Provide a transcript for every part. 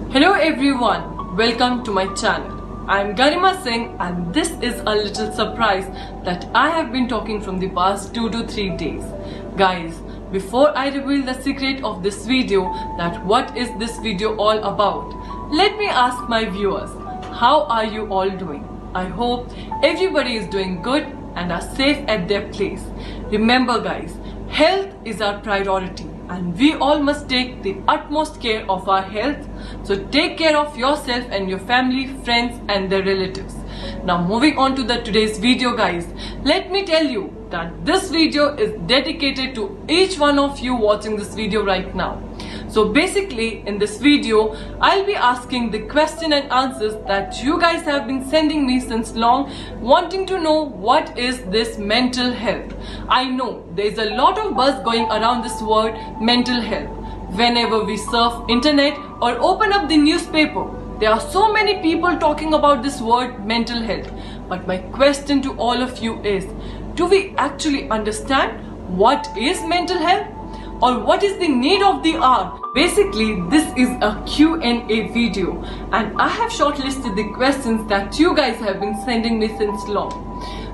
Hello everyone, welcome to my channel. I am Garima Singh and this is a little surprise that I have been talking from the past 2 to 3 days. Guys, before I reveal the secret of this video, that what is this video all about, let me ask my viewers, how are you all doing? I hope everybody is doing good and are safe at their place. Remember guys, health is our priority and we all must take the utmost care of our health. So take care of yourself and your family, friends and their relatives. Now moving on to the today's video guys, let me tell you that this video is dedicated to each one of you watching this video right now. So basically in this video, I'll be asking the question and answers that you guys have been sending me since long, wanting to know what is this mental health. I know there's a lot of buzz going around this word mental health. Whenever we surf internet or open up the newspaper, there are so many people talking about this word mental health. But my question to all of you is, do we actually understand what is mental health? Or what is the need of the hour? Basically, this is a Q&A video and I have shortlisted the questions that you guys have been sending me since long.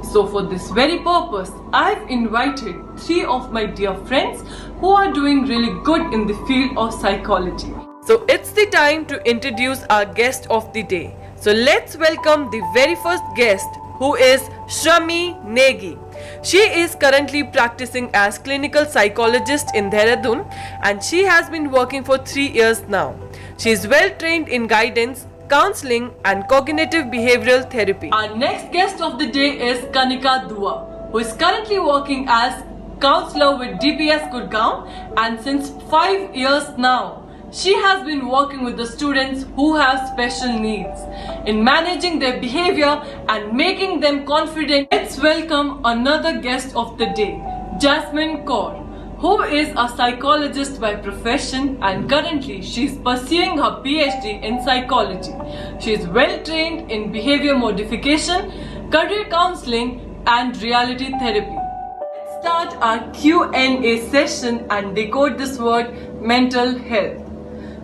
So for this very purpose, I've invited 3 of my dear friends who are doing really good in the field of psychology. So it's the time to introduce our guest of the day. So let's welcome the very first guest, who is Shrami Negi. She is currently practicing as clinical psychologist in Dehradun and she has been working for 3 years now. She is well trained in guidance, counseling and cognitive behavioral therapy. Our next guest of the day is Kanika Dua, who is currently working as counselor with DPS Gurgaon and since 5 years now. She has been working with the students who have special needs in managing their behavior and making them confident. Let's welcome another guest of the day, Jasmine Kaur, who is a psychologist by profession and currently she is pursuing her PhD in psychology. She is well trained in behavior modification, career counseling and reality therapy. Let's start our Q&A session and decode this word mental health.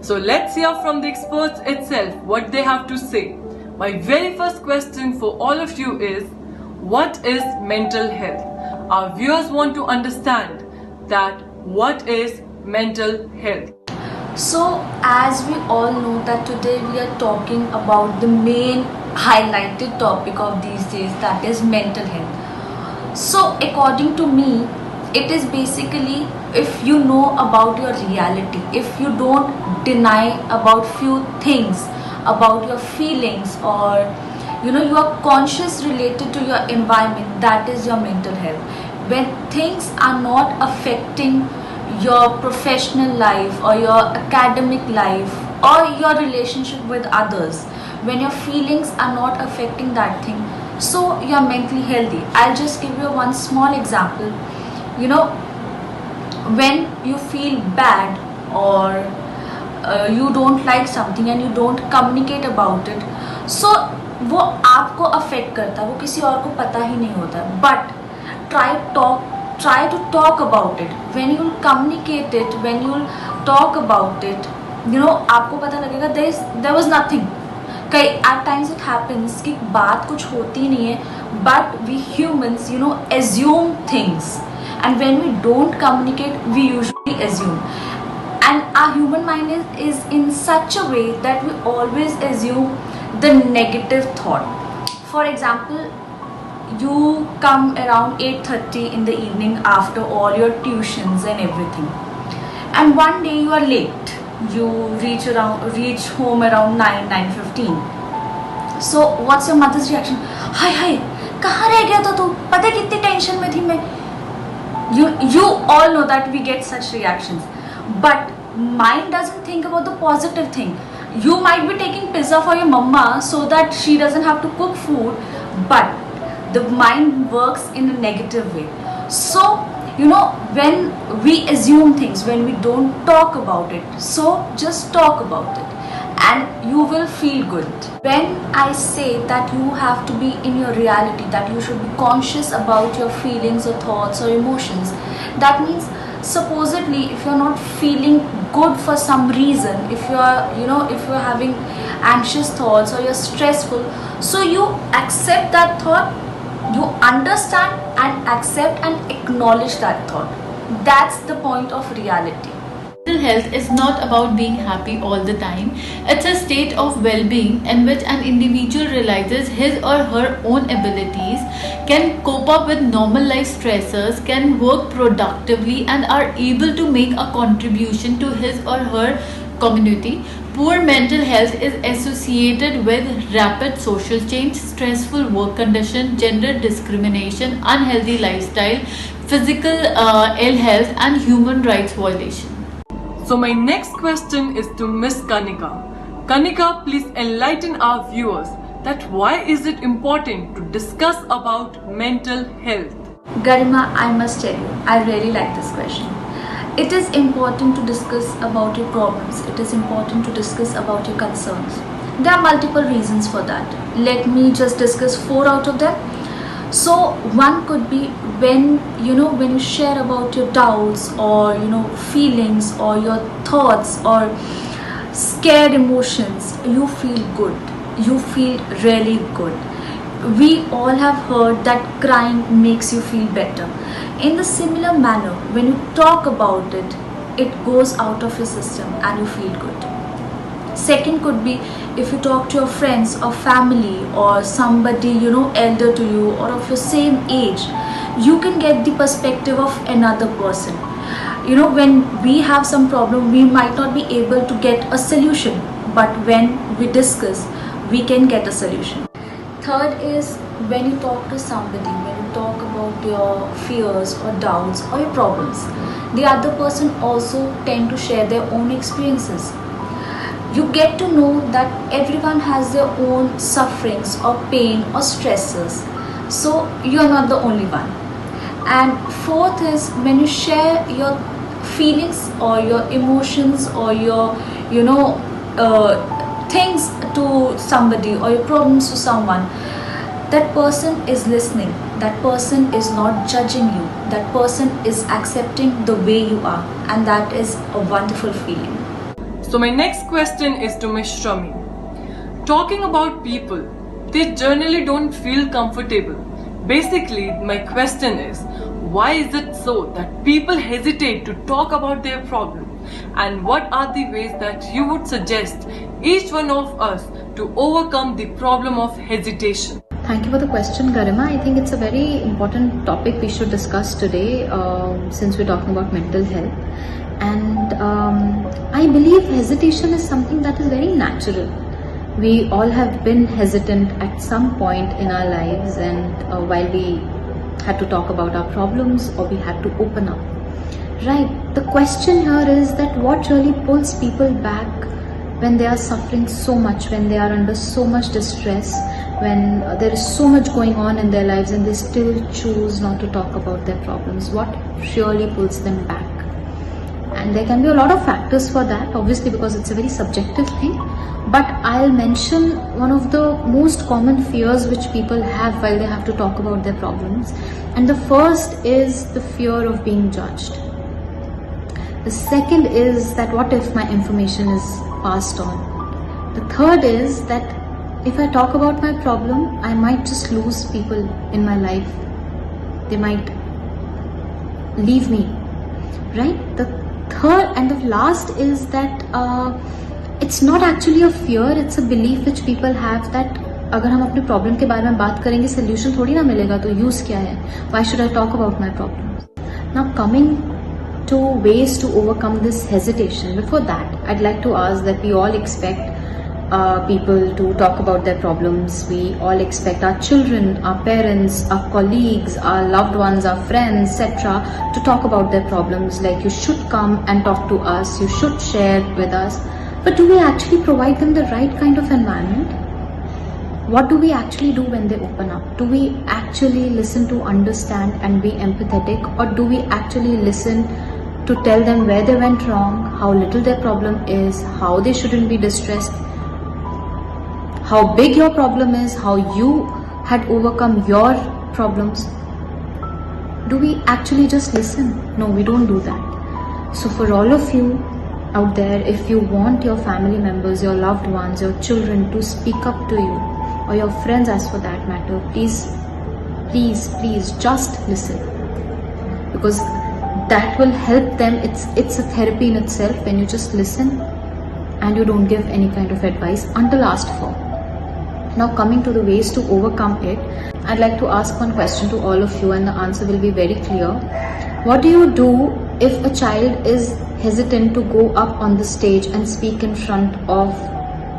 So let's hear from the experts itself what they have to say. My very first question for all of you is, what is mental health? Our viewers want to understand that what is mental health. So as we all know that today we are talking about the main highlighted topic of these days, that is mental health. So according to me, it is basically if you know about your reality, if you don't deny about few things, about your feelings, or you are conscious related to your environment, that is your mental health. When things are not affecting your professional life or your academic life or your relationship with others, when your feelings are not affecting that thing, so you are mentally healthy. I'll just give you one small example. When you feel bad or you don't like something and you don't communicate about it, so वो आपको affect करता है, वो किसी और को पता ही नहीं होता. But try to talk about it. When you communicate it, when you talk about it, आपको पता लगेगा there was nothing. At times it happens कि बात कुछ होती नहीं है, but we humans assume things. And when we don't communicate, we usually assume. And our human mind is in such a way that we always assume the negative thought. For example, you come around 8:30 in the evening after all your tuitions and everything. And one day you are late. You reach home around 9:15. So what's your mother's reaction? Hi, कहाँ रह गया था तू? पता है कितनी tension में थी मैं? You all know that we get such reactions, but mind doesn't think about the positive thing. You might be taking pizza for your mama so that she doesn't have to cook food, but the mind works in a negative way. So when we assume things, when we don't talk about it, so just talk about it and you will feel good. When I say that you have to be in your reality, that you should be conscious about your feelings or thoughts or emotions, that means supposedly if you're not feeling good for some reason, if you are, if you are having anxious thoughts or you're stressful, so you accept that thought, you understand and accept and acknowledge that thought. That's the point of reality. Mental health is not about being happy all the time. It's a state of well-being in which an individual realizes his or her own abilities, can cope up with normal life stressors, can work productively, and are able to make a contribution to his or her community. Poor mental health is associated with rapid social change, stressful work condition, gender discrimination, unhealthy lifestyle, physical ill health, and human rights violation. So my next question is to Miss Kanika. Kanika, please enlighten our viewers that why is it important to discuss about mental health? Garima, I must tell you, I really like this question. It is important to discuss about your problems. It is important to discuss about your concerns. There are multiple reasons for that. Let me just discuss 4 out of them. So one could be when you share about your doubts or feelings or your thoughts or scared emotions, you feel good. You feel really good. We all have heard that crying makes you feel better. In the similar manner, when you talk about it, it goes out of your system and you feel good. Second could be if you talk to your friends or family or somebody elder to you or of your same age, you can get the perspective of another person. When we have some problem, we might not be able to get a solution, but when we discuss, we can get a solution. Third is when you talk to somebody, when you talk about your fears or doubts or your problems, the other person also tend to share their own experiences. You get to know that everyone has their own sufferings or pain or stresses, so you're not the only one. And fourth is when you share your feelings or your emotions or your things to somebody or your problems to someone, that person is listening, that person is not judging you, that person is accepting the way you are, and that is a wonderful feeling. So my next question is to Ms. Shami. Talking about people, they generally don't feel comfortable. Basically, my question is, why is it so that people hesitate to talk about their problem? And what are the ways that you would suggest each one of us to overcome the problem of hesitation? Thank you for the question, Garima. I think it's a very important topic we should discuss today since we're talking about mental health. And I believe hesitation is something that is very natural. We all have been hesitant at some point in our lives, and while we had to talk about our problems or we had to open up. Right. The question here is that what really pulls people back when they are suffering so much, when they are under so much distress, when there is so much going on in their lives and they still choose not to talk about their problems. What really pulls them back? And there can be a lot of factors for that, obviously, because it's a very subjective thing. But I'll mention one of the most common fears which people have while they have to talk about their problems. And the first is the fear of being judged. The second is that what if my information is passed on? The third is that if I talk about my problem, I might just lose people in my life. They might leave me, right? The third and the last is that it's not actually a fear, it's a belief which people have that अगर हम अपने problem के बारे में बात करेंगे solution थोड़ी ना मिलेगा, तो यूज क्या है? Why should I talk about my problems? Now coming to ways to overcome this hesitation, before that I'd like to ask that we all expect people to talk about their problems. We all expect our children, our parents, our colleagues, our loved ones, our friends, etc. to talk about their problems, like you should come and talk to us, you should share with us. But do we actually provide them the right kind of environment? What do we actually do when they open up? Do we actually listen to understand and be empathetic, or do we actually listen to tell them where they went wrong, how little their problem is, how they shouldn't be distressed, how big your problem is, how you had overcome your problems? Do we actually just listen? No, we don't do that. So for all of you, out there, if you want your family members, your loved ones, your children to speak up to you, or your friends as for that matter, please just listen, because that will help them. It's a therapy in itself when you just listen and you don't give any kind of advice until asked for. Now, coming to the ways to overcome it, I'd like to ask one question to all of you, and the answer will be very clear. What do you do if a child is hesitant to go up on the stage and speak in front of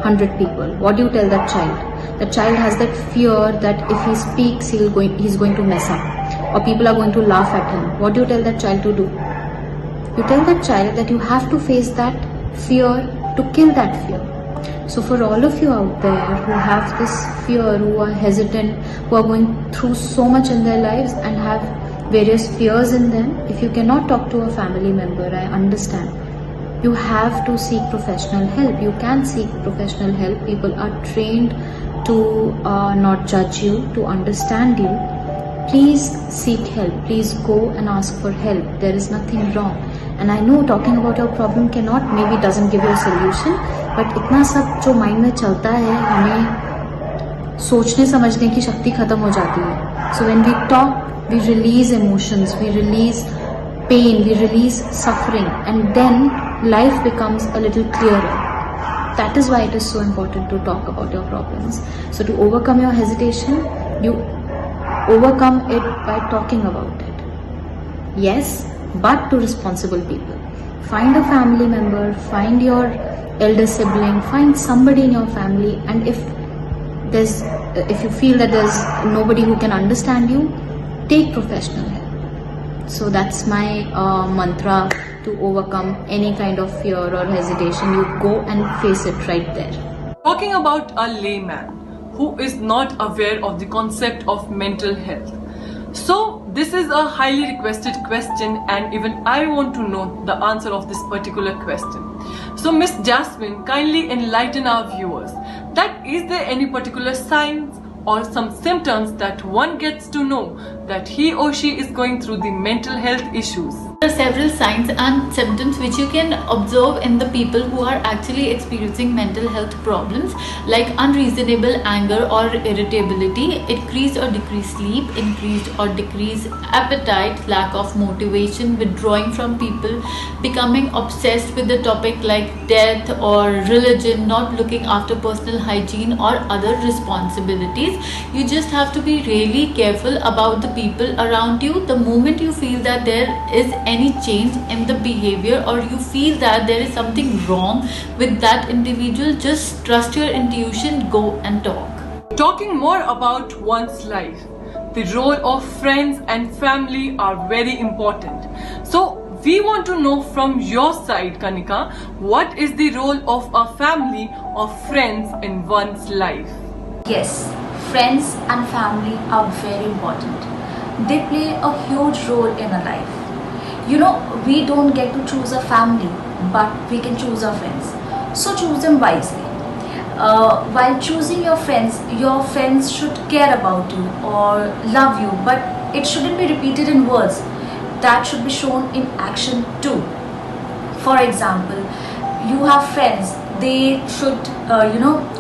100 people? What do you tell that child? The child has that fear that if he speaks, he's going to mess up, or people are going to laugh at him. What do you tell that child to do? You tell that child that you have to face that fear to kill that fear. So for all of you out there who have this fear, who are hesitant, who are going through so much in their lives and have various fears in them, if you cannot talk to a family member, I understand. You have to seek professional help. You can seek professional help. People are trained to not judge you, to understand you. Please seek help. Please go and ask for help. There is nothing wrong. And I know talking about your problem maybe doesn't give you a solution, but इतना सब जो mind में चलता है, हमें सोचने समझने की शक्ति खत्म हो जाती है. So when we talk, we release emotions, we release pain, we release suffering, and then life becomes a little clearer. That is why it is so important to talk about your problems. So to overcome your hesitation, you overcome it by talking about it. Yes, but to responsible people. Find a family member, find your elder sibling, find somebody in your family, and if you feel that there's nobody who can understand you, take professional help. So that's my mantra to overcome any kind of fear or hesitation. You go and face it right there. Talking about a layman who is not aware of the concept of mental health. So this is a highly requested question, and even I want to know the answer of this particular question. So Miss Jasmine, kindly enlighten our viewers that is there any particular signs or some symptoms that one gets to know that he or she is going through the mental health issues? There are several signs and symptoms which you can observe in the people who are actually experiencing mental health problems, like unreasonable anger or irritability, increased or decreased sleep, increased or decreased appetite, lack of motivation, withdrawing from people, becoming obsessed with the topic like death or religion, not looking after personal hygiene or other responsibilities. You just have to be really careful about the people around you. The moment you feel that there is any change in the behavior, or you feel that there is something wrong with that individual, just trust your intuition, go and talk. Talking more about one's life, the role of friends and family are very important. So we want to know from your side, Kanika, what is the role of a family or friends in one's life? Yes, friends and family are very important. They play a huge role in our life. You know, we don't get to choose a family, but we can choose our friends. So choose them wisely. While choosing your friends should care about you or love you, but it shouldn't be repeated in words. That should be shown in action too. For example, you have friends, they should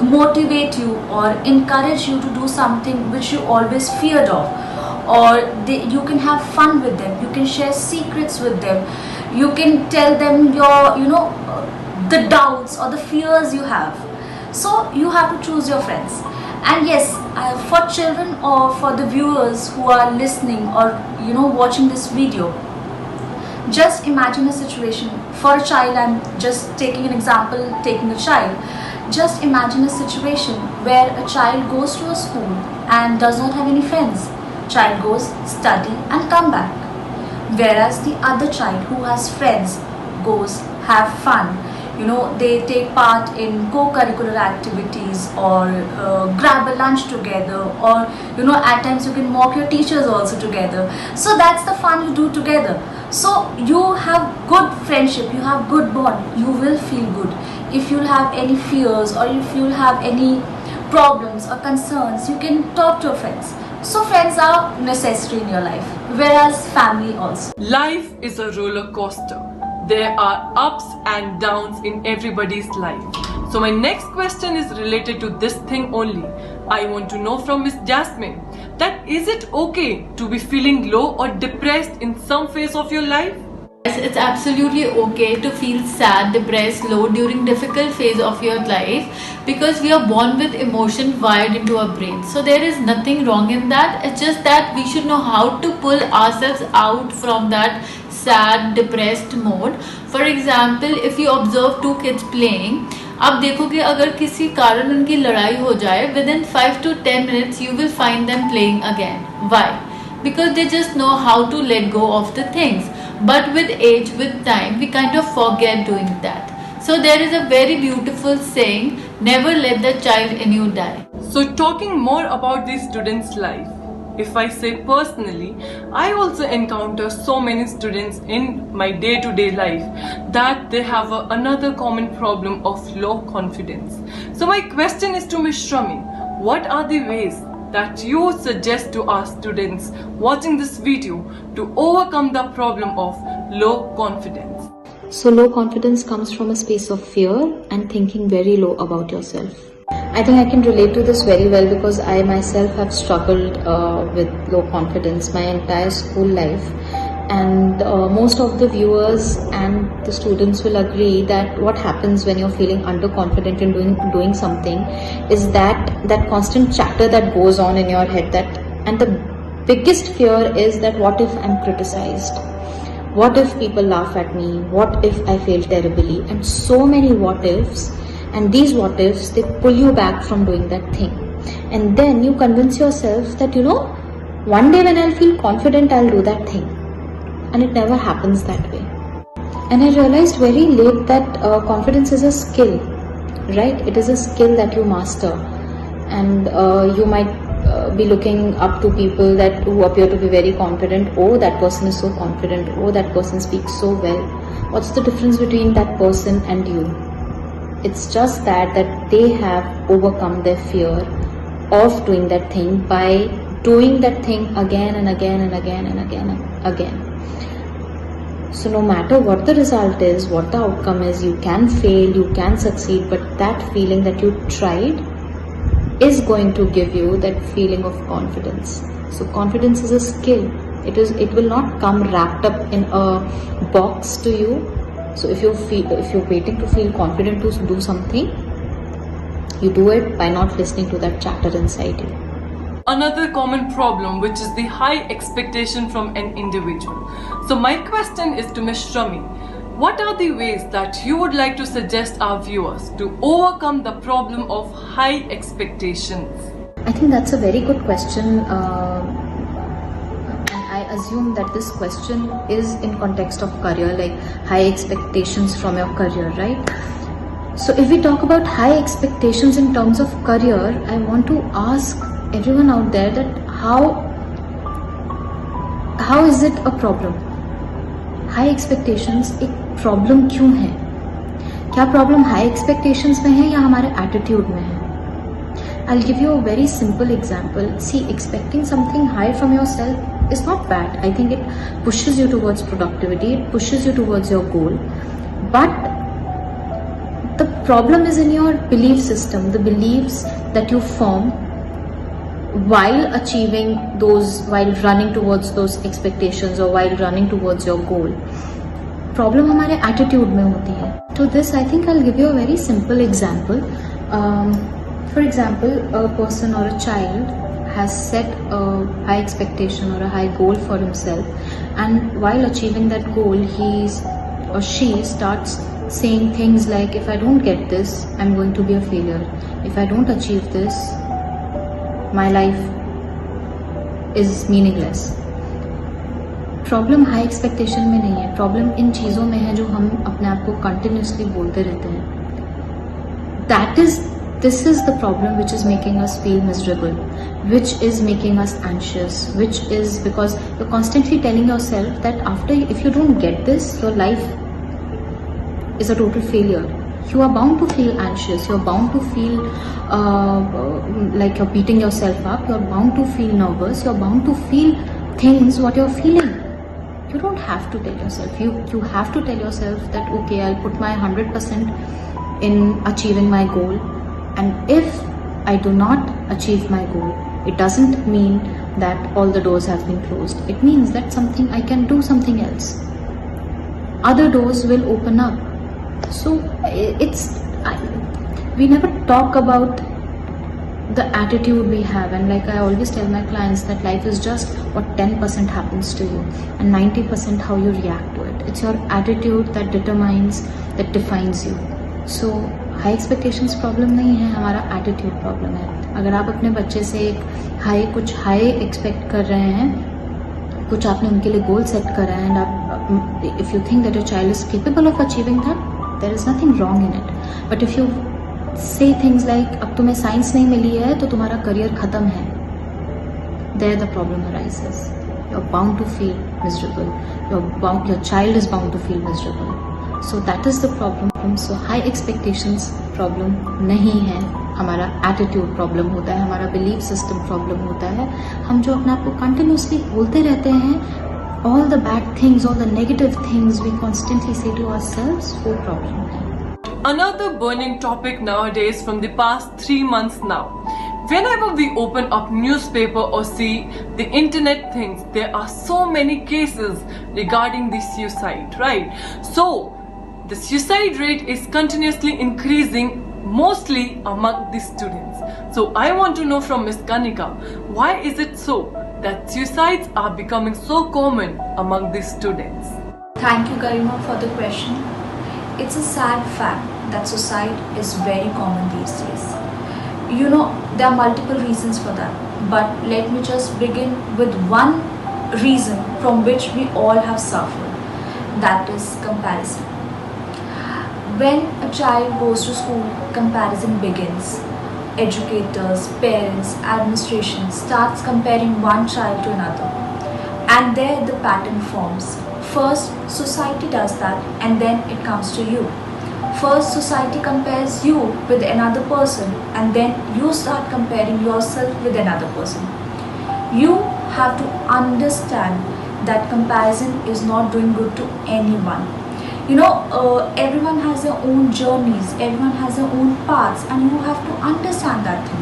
motivate you or encourage you to do something which you always feared of, or you can have fun with them, you can share secrets with them, you can tell them your the doubts or the fears you have. So you have to choose your friends. And yes, for children or for the viewers who are listening or watching this video, just imagine a situation. For a child, I'm just taking an example, taking a child. Just imagine a situation where a child goes to a school and does not have any friends. Child goes, study and come back. Whereas the other child who has friends goes, have fun. They take part in co-curricular activities or grab a lunch together, or at times you can mock your teachers also together. So that's the fun you do together. So you have good friendship, you have good bond, you will feel good. If you'll have any fears or if you'll have any problems or concerns, you can talk to your friends. So friends are necessary in your life, whereas family also. Life is a roller coaster. there are ups and downs in everybody's life. So my next question is related to this thing only. I want to know from Miss Jasmine that is it okay to be feeling low or depressed in some phase of your life? Yes, it's absolutely okay to feel sad, depressed, low during difficult phase of your life, because we are born with emotion wired into our brain. So there is nothing wrong in that. It's just that we should know how to pull ourselves out from that sad, depressed mode. For example, if you observe two kids playing, आप देखोगे अगर किसी कारण उनकी लड़ाई हो जाए, within 5 to 10 minutes you will find them playing again. Why? Because they just know how to let go of the things. But with age, with time, we kind of forget doing that. So there is a very beautiful saying, never let the child in you die. So talking more about the student's life, if I say personally, I also encounter so many students in my day-to-day life that they have another common problem of low confidence. So my question is to Ms. Shrami, what are the ways that you would suggest to our students watching this video to overcome the problem of low confidence? So low confidence comes from a space of fear and thinking very low about yourself. I think I can relate to this very well because I myself have struggled with low confidence my entire school life, and most of the viewers and the students will agree that what happens when you're feeling underconfident in doing something is that constant chatter that goes on in your head, and the biggest fear is that what if I'm criticized, what if people laugh at me, what if I fail terribly, and so many what ifs. And these what ifs, they pull you back from doing that thing. And then you convince yourself that, one day when I'll feel confident, I'll do that thing. And it never happens that way. And I realized very late that confidence is a skill, right? It is a skill that you master. And you might be looking up to people who appear to be very confident. Oh, that person is so confident. Oh, that person speaks so well. What's the difference between that person and you? It's just that they have overcome their fear of doing that thing by doing that thing again and again and again and again and again. So no matter what the result is, what the outcome is, you can fail, you can succeed, but that feeling that you tried is going to give you that feeling of confidence. So confidence is a skill. It will not come wrapped up in a box to you. So if you're waiting to feel confident to do something, you do it by not listening to that chatter inside you. Another common problem, which is the high expectation from an individual. So my question is to Ms. Shrami, what are the ways that you would like to suggest our viewers to overcome the problem of high expectations? I think that's a very good question. I assume that this question is in context of career, like high expectations from your career, right? So if we talk about high expectations in terms of career, I want to ask everyone out there that how is it a problem? High expectations एक problem क्यों है? क्या problem high expectations में है या हमारे attitude में है? I'll give you a very simple example. See, expecting something high from yourself is not bad. I think it pushes you towards productivity, it pushes you towards your goal. But the problem is in your belief system, the beliefs that you form while running towards those expectations or while running towards your goal. Problem हमारे attitude में होती है. To this, I think I'll give you a very simple example. For example, a person or a child has set a high expectation or a high goal for himself, and while achieving that goal, he or she starts saying things like, if I don't get this, I'm going to be a failure. If I don't achieve this, my life is meaningless. Problem high expectation में नहीं है, problem in चीज़ों में है जो हम अपने आप को कंटिन्यूसली बोलते रहते हैं. This is the problem which is making us feel miserable, which is making us anxious, which is because you're constantly telling yourself that if you don't get this, your life is a total failure. You are bound to feel anxious, you're bound to feel like you're beating yourself up, you're bound to feel nervous, you're bound to feel things what you're feeling. You don't have to tell yourself. You have to tell yourself that okay, I'll put my 100% in achieving my goal, and if I do not achieve my goal, it doesn't mean that all the doors have been closed. It means that I can do something else. Other doors will open up. So we never talk about the attitude we have, and like I always tell my clients that life is just what 10% happens to you and 90% how you react to it. It's your attitude that defines you. So high expectations problem नहीं है, हमारा attitude problem है. अगर आप अपने बच्चे से कुछ हाई एक्सपेक्ट कर रहे हैं, कुछ आपने उनके लिए गोल सेट करा है, एंड आप if you think that your child is capable of achieving that, there is nothing wrong in it. But if you say things like अब तुम्हें साइंस नहीं मिली है तो तुम्हारा करियर खत्म है, there the problem arises. You are bound to feel miserable, your child is bound to feel miserable. So that is the problem. So high expectations problem नहीं है, हमारा attitude problem होता है, हमारा belief system problem होता है. हम जो अपने आप को continuously बोलते रहते हैं, all the bad things, all the negative things we constantly say to ourselves, वो problem है. Another burning topic nowadays from the past 3 months now. Whenever we open up newspaper or see the internet things, there are so many cases regarding the suicide, right? So the suicide rate is continuously increasing, mostly among the students. So I want to know from Ms. Kanika, why is it so that suicides are becoming so common among the students? Thank you, Garima, for the question. It's a sad fact that suicide is very common these days. You know, there are multiple reasons for that, but let me just begin with one reason from which we all have suffered. That is comparison. When a child goes to school, comparison begins. Educators, parents, administration starts comparing one child to another, and there the pattern forms. First, society does that, and then it comes to you. First, society compares you with another person, and then you start comparing yourself with another person. You have to understand that comparison is not doing good to anyone. You know, everyone has their own journeys, everyone has their own paths, and you have to understand that thing.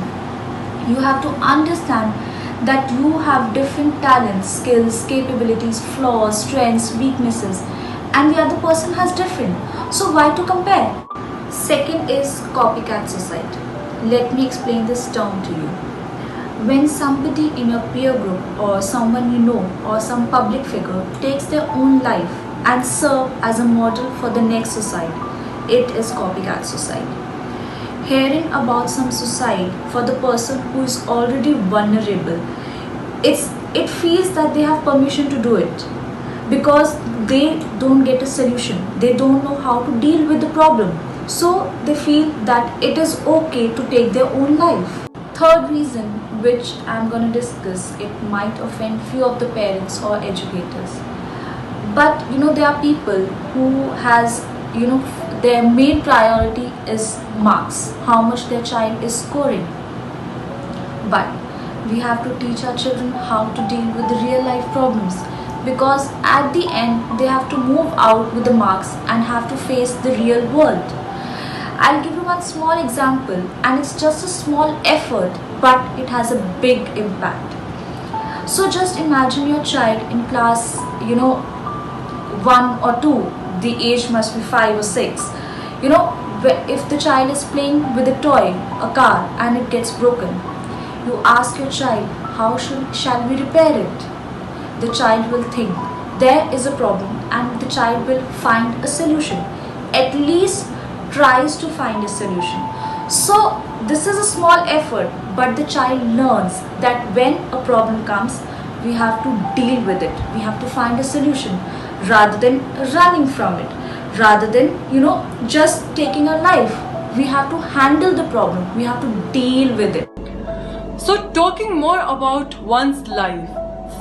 You have to understand that you have different talents, skills, capabilities, flaws, strengths, weaknesses, and the other person has different. So why to compare? Second is copycat society. Let me explain this term to you. When somebody in your peer group or someone you know or some public figure takes their own life and serve as a model for the next suicide, it is copycat society. Hearing about some suicide for the person who is already vulnerable, it feels that they have permission to do it because they don't get a solution. They don't know how to deal with the problem, so they feel that it is okay to take their own life. Third reason, which I'm going to discuss, it might offend few of the parents or educators. But you know, there are people who has, you know, their main priority is marks, how much their child is scoring. But we have to teach our children how to deal with the real life problems, because at the end they have to move out with the marks and have to face the real world. I'll give you one small example, and it's just a small effort, but it has a big impact. So just imagine your child in class, you know, 1 or 2, the age must be 5 or 6. You know, if the child is playing with a toy, a car, and it gets broken, you ask your child, how shall we repair it? The child will think there is a problem, and the child will find a solution, at least tries to find a solution. So this is a small effort, but the child learns that when a problem comes, we have to deal with it, we have to find a solution, rather than running from it, rather than, you know, just taking a life. We have to handle the problem, we have to deal with it. So talking more about one's life,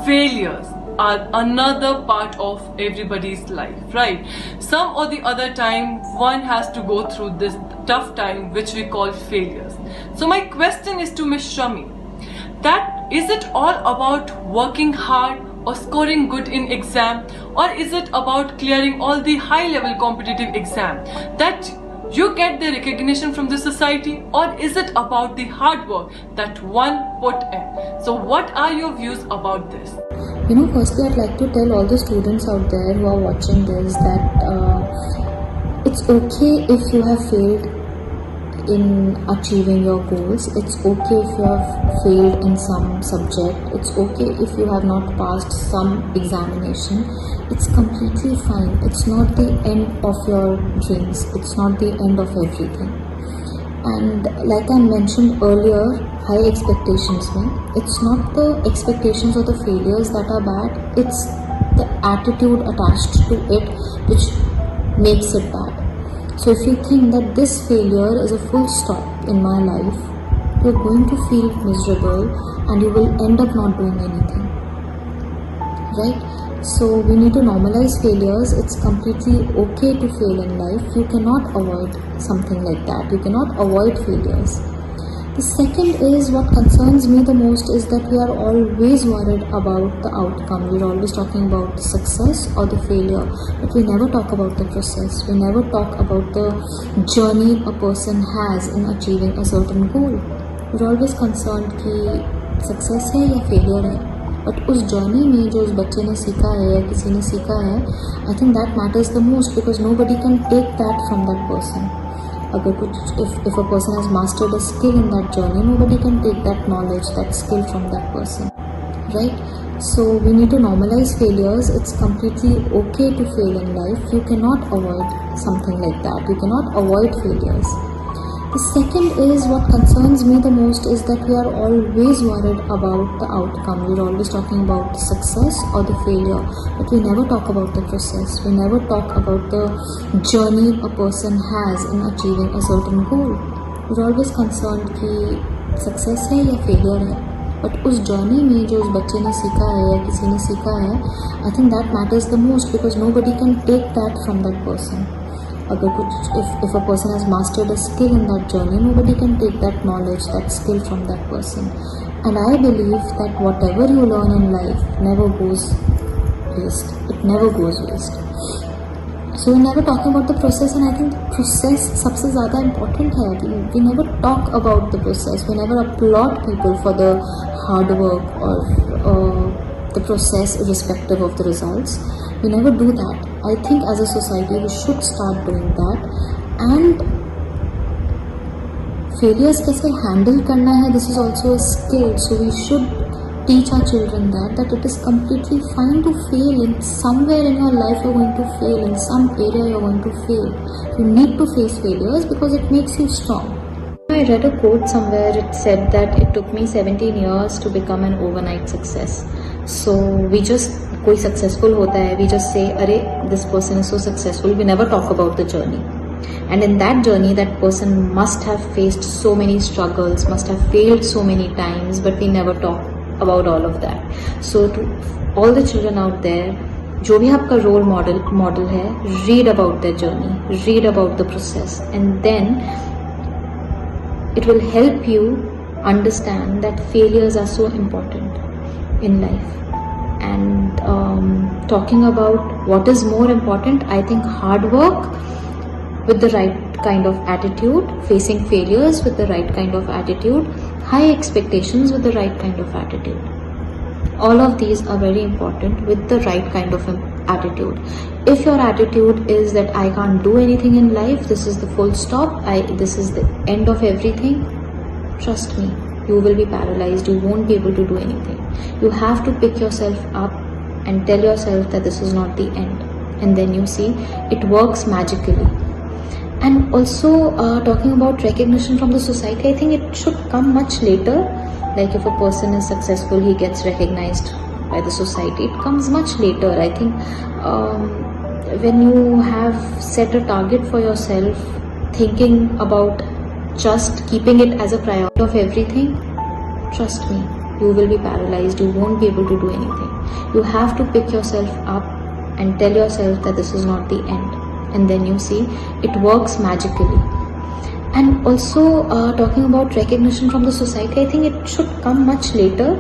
failures are another part of everybody's life, right? Some or the other time one has to go through this tough time which we call failures. So my question is to Ms. Shami, that is it all about working hard or scoring good in exam, or is it about clearing all the high level competitive exam that you get the recognition from the society, or is it about the hard work that one put in? So what are your views about this? Firstly, I'd like to tell all the students out there who are watching this that it's okay if you have failed in achieving your goals. It's okay if you have failed in some subject. It's okay if you have not passed some examination. It's completely fine. It's not the end of your dreams. It's not the end of everything. And like I mentioned earlier, high expectations, it's not the expectations or the failures that are bad. It's the attitude attached to it which makes it bad. So if you think that this failure is a full stop in my life, you're going to feel miserable and you will end up not doing anything, right? So we need to normalize failures. It's completely okay to fail in life. You cannot avoid something like that. You cannot avoid failures. The second is, what concerns me the most is that we are always worried about the outcome. We're always talking about the success or the failure, but we never talk about the process. We never talk about the journey a person has in achieving a certain goal. We're always concerned कि success है या failure है, but उस journey में जो उस बच्चे ने सीखा है या किसी ने सीखा है, I think that matters the most, because nobody can take that from that person. If a person has mastered a skill in that journey, nobody can take that knowledge, that skill from that person, right? So we need to normalize failures. It's completely okay to fail in life. You cannot avoid something like that. You cannot avoid failures. The second is, what concerns me the most is that we are always worried about the outcome. We're always talking about the success or the failure, but we never talk about the process. We never talk about the journey a person has in achieving a certain goal. We're always concerned कि success है या failure है, but उस journey में जो उस बच्चे ने सीखा है या किसी ने सीखा है, I think that matters the most, because nobody can take that from that person. If a person has mastered a skill in that journey, nobody can take that knowledge, that skill from that person. And I believe that whatever you learn in life never goes waste. It never goes waste. So we're never talking about the process, and I think the process सबसे ज़्यादा important है. We never talk about the process. We never applaud people for the hard work or the process irrespective of the results. We never do that. I think as a society we should start doing that. And failures कैसे handle करना है, this is also a skill. So we should teach our children that it is completely fine to fail. In somewhere in your life you're going to fail. In some area you're going to fail. You need to face failures because it makes you strong. I read a quote somewhere. It said that it took me 17 years to become an overnight success. So we just, कोई successful होता है, we just say, अरे this person is so successful. We never talk about the journey. And in that journey, that person must have faced so many struggles, must have failed so many times, but we never talk about all of that. So to all the children out there, जो भी आपका role model है, read about their journey, read about the process, and then it will help you understand that failures are so important in life. And talking about what is more important, I think hard work with the right kind of attitude, facing failures with the right kind of attitude, high expectations with the right kind of attitude. All of these are very important with the right kind of attitude. If your attitude is that I can't do anything in life, this is the full stop, this is the end of everything, trust me, you will be paralyzed, you won't be able to do anything. You have to pick yourself up and tell yourself that this is not the end, and then you see it works magically. And also talking about recognition from the society, I think it should come much later. Like if a person is successful, he gets recognized by the society. It comes much later. I think when you have set a target for yourself, thinking about just keeping it as a priority of everything, trust me, you will be paralyzed. You won't be able to do anything. You have to pick yourself up and tell yourself that this is not the end, and then you see it works magically. And also talking about recognition from the society, I think it should come much later.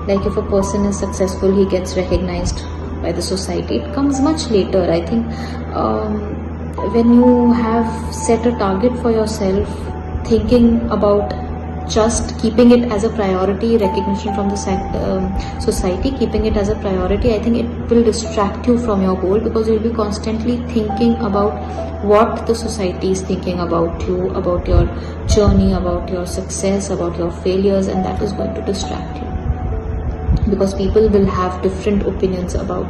Like if a person is successful, he gets recognized by the society. It comes much later. I think when you have set a target for yourself, thinking about just keeping it as a priority, recognition from the society, keeping it as a priority, I think it will distract you from your goal, because you'll be constantly thinking about what the society is thinking about you, about your journey, about your success, about your failures, and that is going to distract you, because people will have different opinions about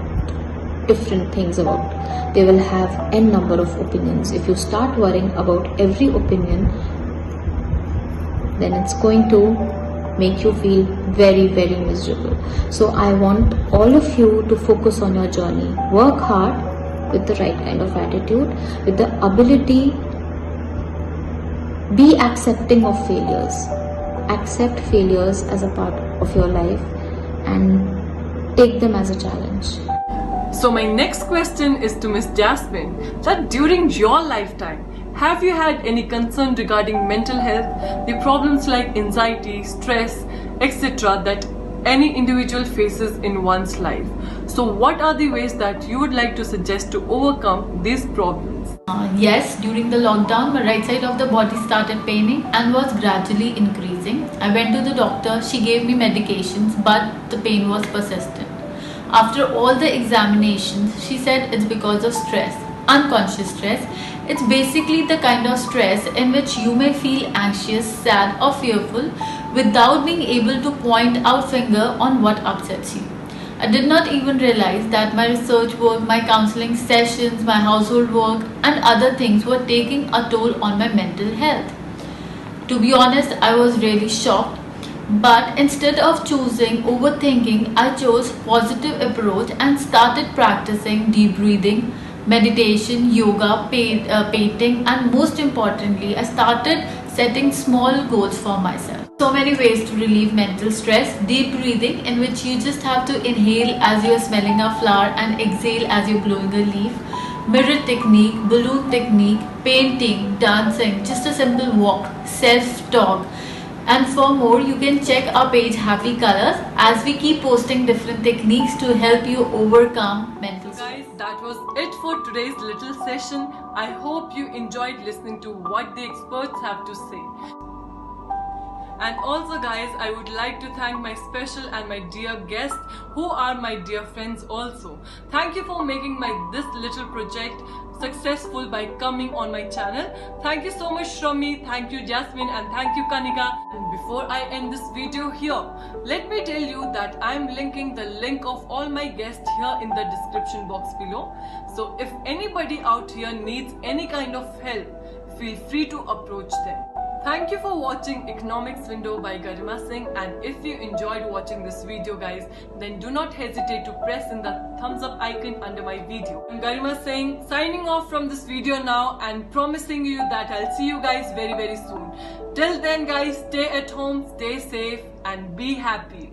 different things. They will have n number of opinions. If you start worrying about every opinion, then it's going to make you feel very, very miserable. So I want all of you to focus on your journey. Work hard with the right kind of attitude, with the ability. Be accepting of failures. Accept failures as a part of your life and take them as a challenge. So my next question is to Miss Jasmine, that during your lifetime, have you had any concern regarding mental health, the problems like anxiety, stress, etc. that any individual faces in one's life? So what are the ways that you would like to suggest to overcome these problems? Yes, during the lockdown, my right side of the body started paining and was gradually increasing. I went to the doctor, she gave me medications, but the pain was persistent. After all the examinations, she said it's because of stress, unconscious stress. It's basically the kind of stress in which you may feel anxious, sad or fearful without being able to point out finger on what upsets you. I did not even realize that my research work, my counseling sessions, my household work and other things were taking a toll on my mental health. To be honest, I was really shocked. But instead of choosing overthinking, I chose positive approach and started practicing deep breathing, meditation, yoga, painting, and most importantly, I started setting small goals for myself. So many ways to relieve mental stress. Deep breathing, in which you just have to inhale as you are smelling a flower and exhale as you're blowing a leaf. Mirror technique, balloon technique, painting, dancing, just a simple walk, self-talk. And for more, you can check our page Happy Colors, as we keep posting different techniques to help you overcome mental stress. Guys, that was it for today's little session. I hope you enjoyed listening to what the experts have to say. And also guys, I would like to thank my special and my dear guests, who are my dear friends also. Thank you for making this little project successful by coming on my channel. Thank you so much Shromi, thank you Jasmine, and thank you Kanika. And before I end this video here, let me tell you that I am linking the link of all my guests here in the description box below. So if anybody out here needs any kind of help, feel free to approach them. Thank you for watching Economics Window by Garima Singh, and if you enjoyed watching this video guys, then do not hesitate to press in the thumbs up icon under my video. I'm Garima Singh, signing off from this video now and promising you that I'll see you guys very, very soon. Till then guys, stay at home, stay safe and be happy.